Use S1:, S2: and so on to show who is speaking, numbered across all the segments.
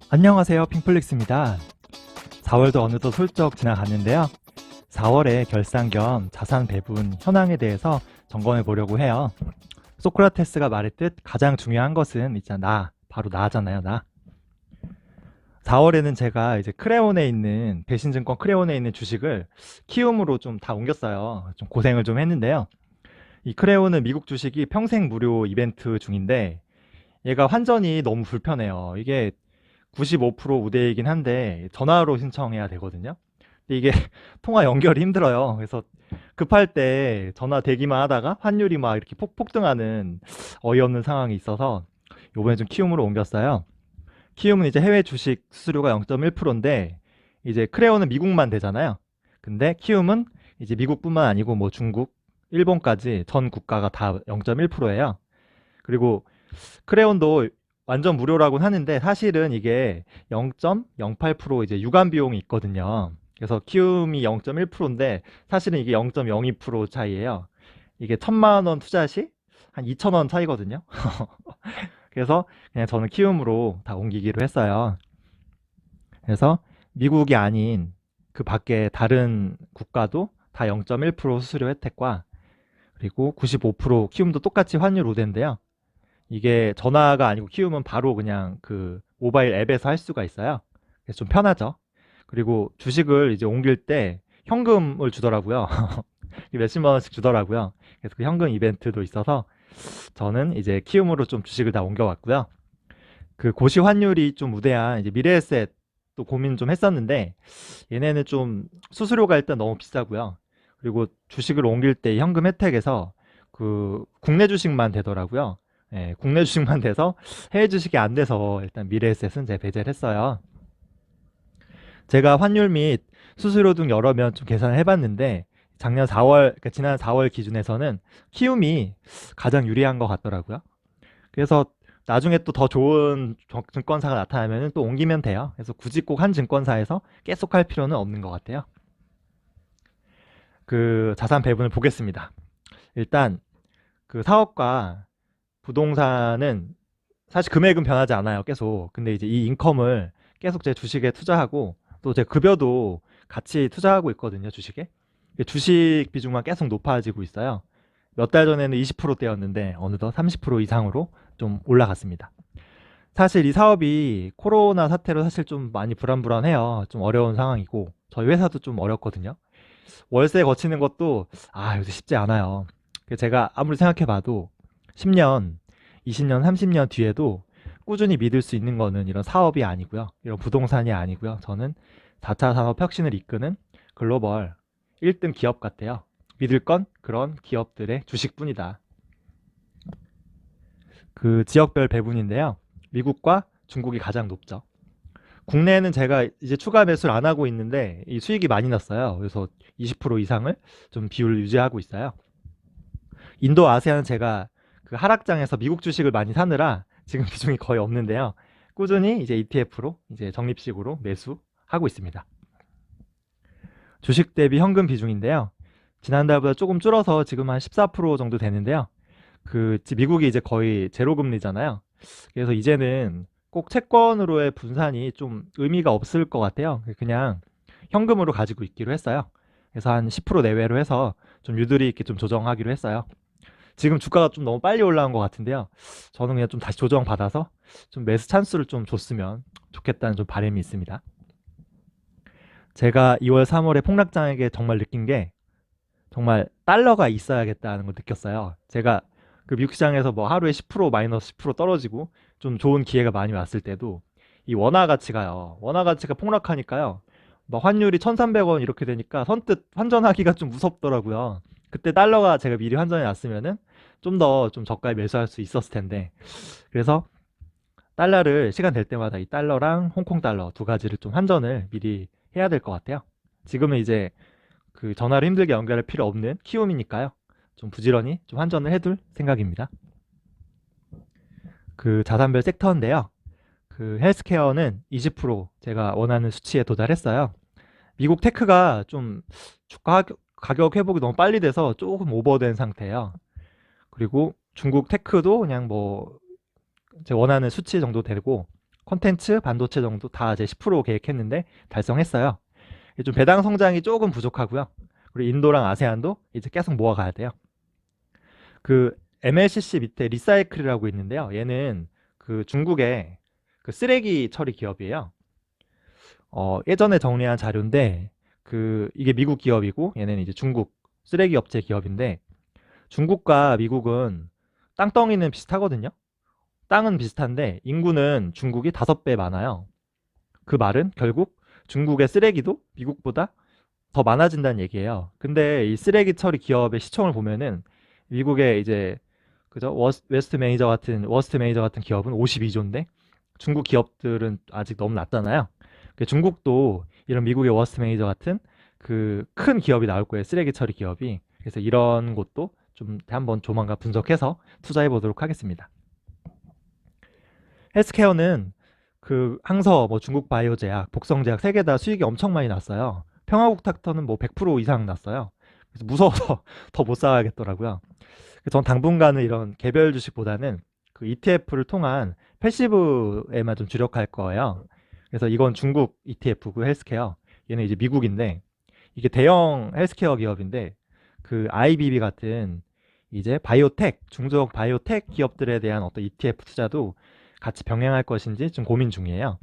S1: 안녕하세요. 핑플릭스입니다. 4월도 어느덧 훌쩍 지나갔는데요. 4월에 결산 겸 자산 배분 현황에 대해서 점검해 보려고 해요. 소크라테스가 말했듯 가장 중요한 것은 있잖아. 바로 나잖아요, 나. 4월에는 제가 이제 크레온에 있는, 배신증권 크레온에 있는 주식을 키움으로 좀 다 옮겼어요. 좀 고생을 좀 했는데요. 이 크레온은 미국 주식이 평생 무료 이벤트 중인데 얘가 환전이 너무 불편해요. 이게 95% 우대이긴 한데 전화로 신청해야 되거든요. 근데 이게 통화 연결이 힘들어요. 그래서 급할 때 전화 대기만 하다가 환율이 막 이렇게 폭등하는 어이없는 상황이 있어서 요번에 좀 키움으로 옮겼어요. 키움은 이제 해외 주식 수수료가 0.1%인데 이제 크레온은 미국만 되잖아요. 근데 키움은 이제 미국뿐만 아니고 뭐 중국, 일본까지 전 국가가 다 0.1%예요. 그리고 크레온도 완전 무료라고는 하는데 사실은 이게 0.08% 이제 유관 비용이 있거든요. 그래서 키움이 0.1%인데 사실은 이게 0.02% 차이예요. 이게 1,000만 원 투자 시 한 2,000원 차이거든요. 그래서 그냥 저는 키움으로 다 옮기기로 했어요. 그래서 미국이 아닌 그 밖에 다른 국가도 다 0.1% 수수료 혜택과 그리고 95% 키움도 똑같이 환율 우대인데요. 이게 전화가 아니고 키우면 바로 그냥 그 모바일 앱에서 할 수가 있어요. 그래서 좀 편하죠. 그리고 주식을 이제 옮길 때 현금을 주더라고요. 몇십만 원씩 주더라고요. 그래서 그 현금 이벤트도 있어서 저는 이제 키움으로 좀 주식을 다 옮겨왔고요. 그 고시 환율이 좀 우대한 이제 미래에셋 또 고민 좀 했었는데 얘네는 좀 수수료가 일단 너무 비싸고요. 그리고 주식을 옮길 때 현금 혜택에서 그 국내 주식만 되더라고요. 예, 국내 주식만 돼서 해외 주식이 안 돼서 일단 미래에셋은 제 배제를 했어요. 제가 환율 및 수수료 등 여러 면 좀 계산을 해봤는데 작년 4월, 그러니까 지난 4월 기준에서는 키움이 가장 유리한 것 같더라고요. 그래서 나중에 또 더 좋은 증권사가 나타나면 또 옮기면 돼요. 그래서 굳이 꼭 한 증권사에서 계속 할 필요는 없는 것 같아요. 그 자산 배분을 보겠습니다. 일단 그 사업과 부동산은 사실 금액은 변하지 않아요. 계속. 근데 이제 이 인컴을 계속 제 주식에 투자하고 또 제 급여도 같이 투자하고 있거든요. 주식에. 주식 비중만 계속 높아지고 있어요. 몇 달 전에는 20%대였는데 어느덧 30% 이상으로 좀 올라갔습니다. 사실 이 사업이 코로나 사태로 사실 좀 많이 불안불안해요. 좀 어려운 상황이고 저희 회사도 좀 어렵거든요. 월세 거치는 것도 요새 쉽지 않아요. 제가 아무리 생각해봐도 10년, 20년, 30년 뒤에도 꾸준히 믿을 수 있는 거는 이런 사업이 아니고요. 이런 부동산이 아니고요. 저는 4차 산업 혁신을 이끄는 글로벌 1등 기업 같아요. 믿을 건 그런 기업들의 주식뿐이다. 그 지역별 배분인데요. 미국과 중국이 가장 높죠. 국내에는 제가 이제 추가 매수를 안 하고 있는데 이 수익이 많이 났어요. 그래서 20% 이상을 좀 비율을 유지하고 있어요. 인도 아세안은 제가 그 하락장에서 미국 주식을 많이 사느라 지금 비중이 거의 없는데요. 꾸준히 이제 ETF로 이제 적립식으로 매수하고 있습니다. 주식 대비 현금 비중인데요. 지난달보다 조금 줄어서 지금 한 14% 정도 되는데요. 미국이 이제 거의 제로 금리잖아요. 그래서 이제는 꼭 채권으로의 분산이 좀 의미가 없을 것 같아요. 그냥 현금으로 가지고 있기로 했어요. 그래서 한 10% 내외로 해서 좀 유도리 있게 좀 조정하기로 했어요. 지금 주가가 좀 너무 빨리 올라온 것 같은데요. 저는 그냥 좀 다시 조정받아서 좀 매수 찬스를 좀 줬으면 좋겠다는 좀 바람이 있습니다. 제가 2월, 3월에 폭락장에게 정말 느낀 게 정말 달러가 있어야겠다는 걸 느꼈어요. 제가 그 미국 시장에서 뭐 하루에 10% 마이너스 10% 떨어지고 좀 좋은 기회가 많이 왔을 때도 이 원화 가치가요. 원화 가치가 폭락하니까요. 막 환율이 1,300원 이렇게 되니까 선뜻 환전하기가 좀 무섭더라고요. 그때 달러가 제가 미리 환전해 놨으면은 좀 더 좀 저가에 매수할 수 있었을 텐데. 그래서 달러를 시간 될 때마다 이 달러랑 홍콩 달러 두 가지를 좀 환전을 미리 해야 될 것 같아요. 지금은 이제 그 전화를 힘들게 연결할 필요 없는 키움이니까요. 좀 부지런히 좀 환전을 해둘 생각입니다. 그 자산별 섹터인데요. 그 헬스케어는 20% 제가 원하는 수치에 도달했어요. 미국 테크가 좀 주가 가격 회복이 너무 빨리 돼서 조금 오버된 상태예요. 그리고 중국 테크도 그냥 뭐 제 원하는 수치 정도 되고 콘텐츠, 반도체 정도 다 이제 10% 계획했는데 달성했어요. 좀 배당 성장이 조금 부족하고요. 그리고 인도랑 아세안도 이제 계속 모아가야 돼요. 그 MLCC 밑에 리사이클이라고 있는데요. 얘는 그 중국의 그 쓰레기 처리 기업이에요. 예전에 정리한 자료인데 이게 미국 기업이고 얘는 이제 중국 쓰레기 업체 기업인데 중국과 미국은 땅덩이는 비슷하거든요. 땅은 비슷한데 인구는 중국이 5배 많아요. 그 말은 결국 중국의 쓰레기도 미국보다 더 많아진다는 얘기예요. 근데 이 쓰레기 처리 기업의 시총을 보면은 미국의 이제 그죠? 워스트 매니저 같은 기업은 52조인데 중국 기업들은 아직 너무 낮잖아요. 중국도 이런 미국의 워스트 매니저 같은 그 큰 기업이 나올 거예요. 쓰레기 처리 기업이. 그래서 이런 것도 좀 한번 조만간 분석해서 투자해 보도록 하겠습니다. 헬스케어는 그 항서, 뭐 중국 바이오제약, 복성제약 세 개 다 수익이 엄청 많이 났어요. 평화국 닥터는 뭐 100% 이상 났어요. 그래서 무서워서 더 못 사야겠더라고요. 전 당분간은 이런 개별 주식보다는 그 ETF를 통한 패시브에만 좀 주력할 거예요. 그래서 이건 중국 ETF고 헬스케어, 얘는 이제 미국인데 이게 대형 헬스케어 기업인데 그 IBB 같은 이제 바이오텍, 중소형 바이오텍 기업들에 대한 어떤 ETF 투자도 같이 병행할 것인지 좀 고민 중이에요.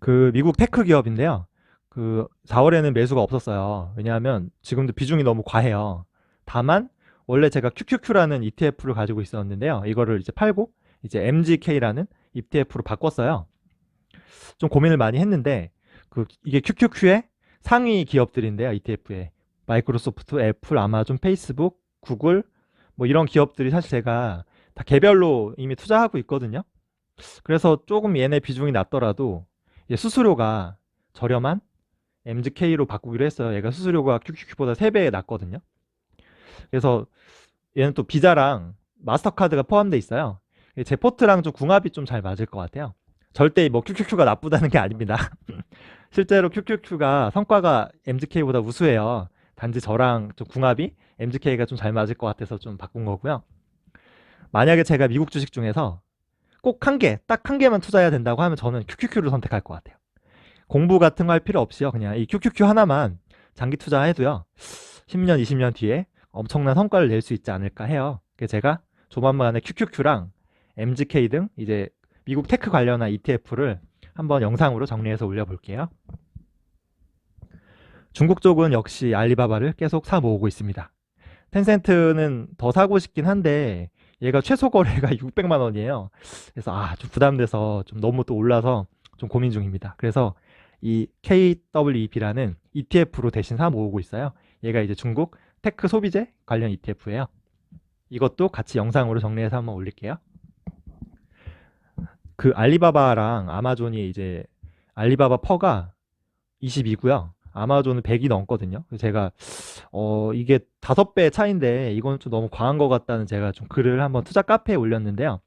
S1: 그 미국 테크 기업인데요. 그 4월에는 매수가 없었어요. 왜냐하면 지금도 비중이 너무 과해요. 다만 원래 제가 QQQ라는 ETF를 가지고 있었는데요. 이거를 이제 팔고 이제 MGK라는 ETF로 바꿨어요. 좀 고민을 많이 했는데 이게 QQQ의 상위 기업들인데요. ETF에 마이크로소프트, 애플, 아마존, 페이스북, 구글 뭐 이런 기업들이 사실 제가 다 개별로 이미 투자하고 있거든요. 그래서 조금 얘네 비중이 낮더라도 수수료가 저렴한 MGK로 바꾸기로 했어요. 얘가 수수료가 QQQ보다 3배 낮거든요. 그래서 얘는 또 비자랑 마스터카드가 포함되어 있어요. 제포트랑 좀 궁합이 좀 잘 맞을 것 같아요. 절대 뭐 QQQ가 나쁘다는 게 아닙니다. 실제로 QQQ가 성과가 MGK보다 우수해요. 단지 저랑 좀 궁합이 MGK가 좀 잘 맞을 것 같아서 좀 바꾼 거고요. 만약에 제가 미국 주식 중에서 꼭 한 개, 딱 한 개만 투자해야 된다고 하면 저는 QQQ를 선택할 것 같아요. 공부 같은 거 할 필요 없이요. 그냥 이 QQQ 하나만 장기 투자해도요. 10년, 20년 뒤에 엄청난 성과를 낼 수 있지 않을까 해요. 그래서 제가 조만간에 QQQ랑 MGK 등 이제 미국 테크 관련한 ETF를 한번 영상으로 정리해서 올려볼게요. 중국 쪽은 역시 알리바바를 계속 사 모으고 있습니다. 텐센트는 더 사고 싶긴 한데 얘가 최소 거래가 600만 원이에요. 그래서 좀 부담돼서 좀 너무 또 올라서 좀 고민 중입니다. 그래서 이 KWEP라는 ETF로 대신 사 모으고 있어요. 얘가 이제 중국 테크 소비재 관련 ETF예요. 이것도 같이 영상으로 정리해서 한번 올릴게요. 그 알리바바랑 아마존이 이제 알리바바 퍼가 22고요. 아마존은 100이 넘거든요. 그래서 제가 이게 5배 차인데 이건 좀 너무 과한 것 같다는 제가 좀 글을 한번 투자 카페에 올렸는데요.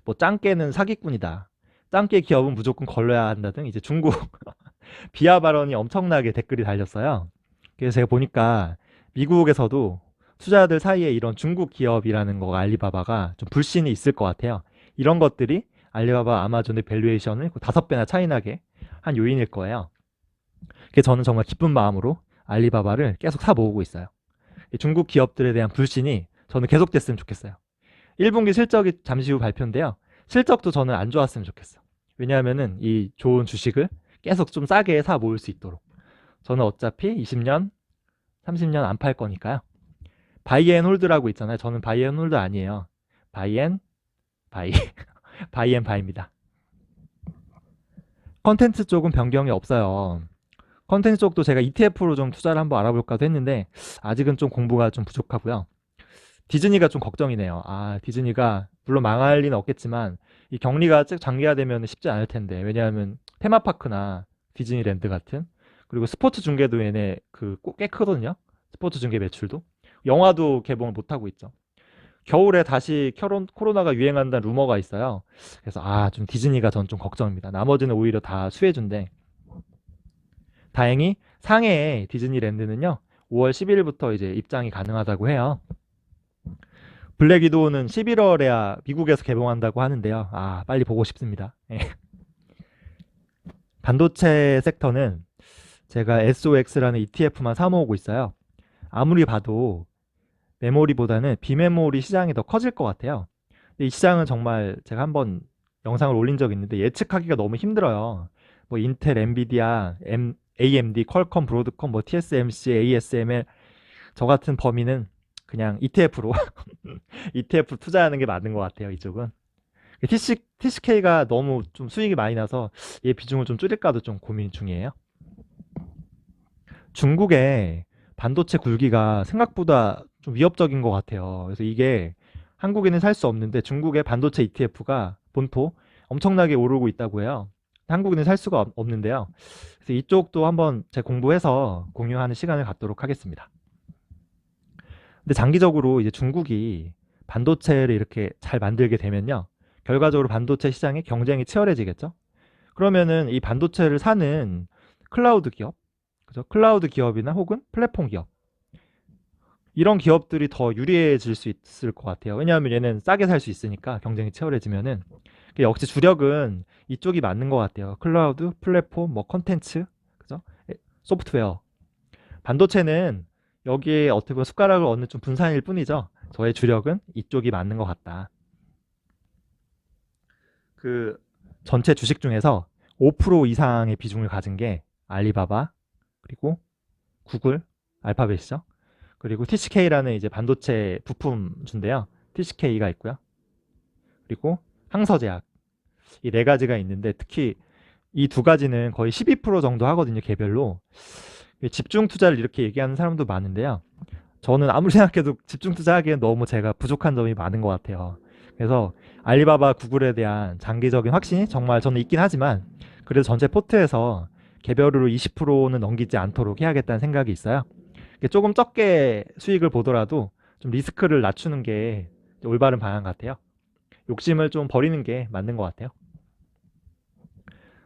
S1: 뭐 짱깨는 사기꾼이다. 짱깨 기업은 무조건 걸러야 한다 등 이제 중국 비하 발언이 엄청나게 댓글이 달렸어요. 그래서 제가 보니까 미국에서도 투자자들 사이에 이런 중국 기업이라는 거 알리바바가 좀 불신이 있을 것 같아요. 이런 것들이 알리바바, 아마존의 밸류에이션을 5배나 차이 나게 한 요인일 거예요. 그래서 저는 정말 기쁜 마음으로 알리바바를 계속 사 모으고 있어요. 중국 기업들에 대한 불신이 저는 계속됐으면 좋겠어요. 1분기 실적이 잠시 후 발표인데요. 실적도 저는 안 좋았으면 좋겠어. 왜냐하면은 이 좋은 주식을 계속 좀 싸게 사 모을 수 있도록. 저는 어차피 20년, 30년 안 팔 거니까요. 바이앤홀드라고 있잖아요. 저는 바이앤홀드 아니에요. 바이앤 바이 바이앤 바이입니다. 컨텐츠 쪽은 변경이 없어요. 컨텐츠 쪽도 제가 ETF로 좀 투자를 한번 알아볼까도 했는데 아직은 좀 공부가 좀 부족하고요. 디즈니가 좀 걱정이네요. 디즈니가 물론 망할 리는 없겠지만 이 격리가 장기화되면 쉽지 않을 텐데 왜냐하면 테마파크나 디즈니랜드 같은 그리고 스포츠 중계도 얘네 꽤 크거든요. 스포츠 중계 매출도 영화도 개봉을 못 하고 있죠. 겨울에 다시 코로나가 유행한다는 루머가 있어요. 그래서 좀 디즈니가 전 좀 걱정입니다. 나머지는 오히려 다 수혜주인데 다행히 상해의 디즈니랜드는요 5월 11일부터 이제 입장이 가능하다고 해요. 블랙 위도우는 11월에야 미국에서 개봉한다고 하는데요. 아, 빨리 보고 싶습니다. 예. 반도체 섹터는 제가 SOX라는 ETF만 사모으고 있어요. 아무리 봐도 메모리보다는 비메모리 시장이 더 커질 것 같아요. 근데 이 시장은 정말 제가 한번 영상을 올린 적이 있는데 예측하기가 너무 힘들어요. 뭐 인텔, 엔비디아, AMD, 퀄컴, 브로드컴, 뭐 TSMC, ASML 저 같은 범위는 그냥 ETF로 ETF 투자하는 게 맞는 것 같아요. 이쪽은 TCK가 너무 좀 수익이 많이 나서 얘 비중을 좀 줄일까도 좀 고민 중이에요. 중국의 반도체 굴기가 생각보다 좀 위협적인 것 같아요. 그래서 이게 한국에는 살 수 없는데 중국의 반도체 ETF가 본토 엄청나게 오르고 있다고 해요. 한국에는 살 수가 없는데요. 그래서 이쪽도 한번 제 공부해서 공유하는 시간을 갖도록 하겠습니다. 근데 장기적으로 이제 중국이 반도체를 이렇게 잘 만들게 되면요. 결과적으로 반도체 시장의 경쟁이 치열해지겠죠. 그러면은 이 반도체를 사는 클라우드 기업, 그죠? 클라우드 기업이나 혹은 플랫폼 기업. 이런 기업들이 더 유리해질 수 있을 것 같아요. 왜냐하면 얘는 싸게 살 수 있으니까 경쟁이 치열해지면은 역시 주력은 이쪽이 맞는 것 같아요. 클라우드, 플랫폼, 뭐 컨텐츠, 그죠? 소프트웨어. 반도체는 여기에 어떻게 보면 숟가락을 얻는 좀 분산일 뿐이죠. 저의 주력은 이쪽이 맞는 것 같다. 그 전체 주식 중에서 5% 이상의 비중을 가진 게 알리바바, 그리고 구글, 알파벳이죠. 그리고 TCK라는 이제 반도체 부품주인데요. TCK가 있고요. 그리고 항서제약. 이 네 가지가 있는데 특히 이 두 가지는 거의 12% 정도 하거든요. 개별로. 집중 투자를 이렇게 얘기하는 사람도 많은데요. 저는 아무리 생각해도 집중 투자하기엔 너무 제가 부족한 점이 많은 것 같아요. 그래서 알리바바, 구글에 대한 장기적인 확신이 정말 저는 있긴 하지만 그래도 전체 포트에서 개별으로 20%는 넘기지 않도록 해야겠다는 생각이 있어요. 조금 적게 수익을 보더라도 좀 리스크를 낮추는 게 올바른 방향 같아요. 욕심을 좀 버리는 게 맞는 것 같아요.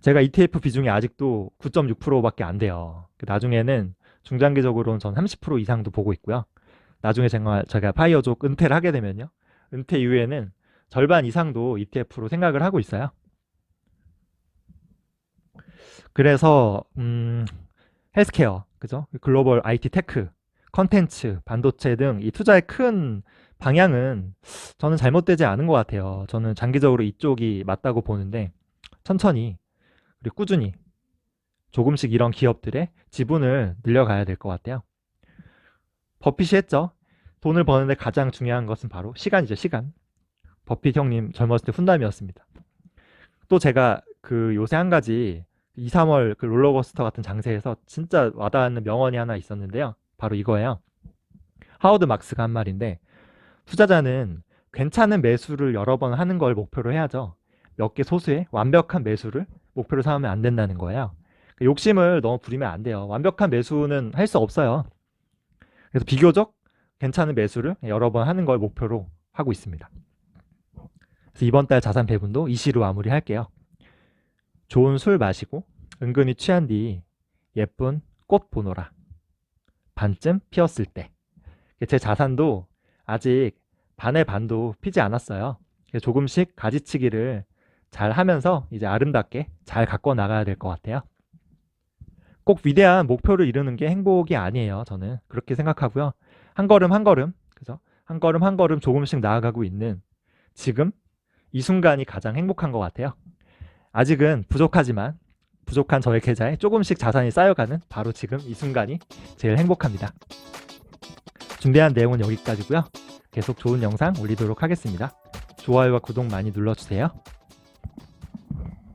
S1: 제가 ETF 비중이 아직도 9.6%밖에 안 돼요. 나중에는 중장기적으로는 전 30% 이상도 보고 있고요. 나중에 제가 파이어족 은퇴를 하게 되면요. 은퇴 이후에는 절반 이상도 ETF로 생각을 하고 있어요. 그래서 헬스케어, 그죠? 글로벌 IT 테크, 컨텐츠, 반도체 등 이 투자의 큰 방향은 저는 잘못되지 않은 것 같아요. 저는 장기적으로 이쪽이 맞다고 보는데 천천히 그리고 꾸준히 조금씩 이런 기업들의 지분을 늘려가야 될 것 같아요. 버핏이 했죠. 돈을 버는데 가장 중요한 것은 바로 시간이죠. 시간. 버핏 형님 젊었을 때 훈남이었습니다. 또 제가 그 요새 한 가지 2, 3월 그 롤러코스터 같은 장세에서 진짜 와닿는 명언이 하나 있었는데요. 바로 이거예요. 하워드 막스가 한 말인데 투자자는 괜찮은 매수를 여러 번 하는 걸 목표로 해야죠. 몇 개 소수의 완벽한 매수를 목표로 삼으면 안 된다는 거예요. 욕심을 너무 부리면 안 돼요. 완벽한 매수는 할 수 없어요. 그래서 비교적 괜찮은 매수를 여러 번 하는 걸 목표로 하고 있습니다. 그래서 이번 달 자산 배분도 이 시로 마무리할게요. 좋은 술 마시고 은근히 취한 뒤 예쁜 꽃 보노라. 반쯤 피었을 때. 제 자산도 아직 반의 반도 피지 않았어요. 조금씩 가지치기를 잘 하면서 이제 아름답게 잘 가꿔 나가야 될 것 같아요. 꼭 위대한 목표를 이루는 게 행복이 아니에요. 저는 그렇게 생각하고요. 한 걸음 한 걸음, 그죠? 한 걸음 한 걸음 조금씩 나아가고 있는 지금 이 순간이 가장 행복한 것 같아요. 아직은 부족하지만 부족한 저의 계좌에 조금씩 자산이 쌓여가는 바로 지금 이 순간이 제일 행복합니다. 준비한 내용은 여기까지고요. 계속 좋은 영상 올리도록 하겠습니다. 좋아요와 구독 많이 눌러주세요.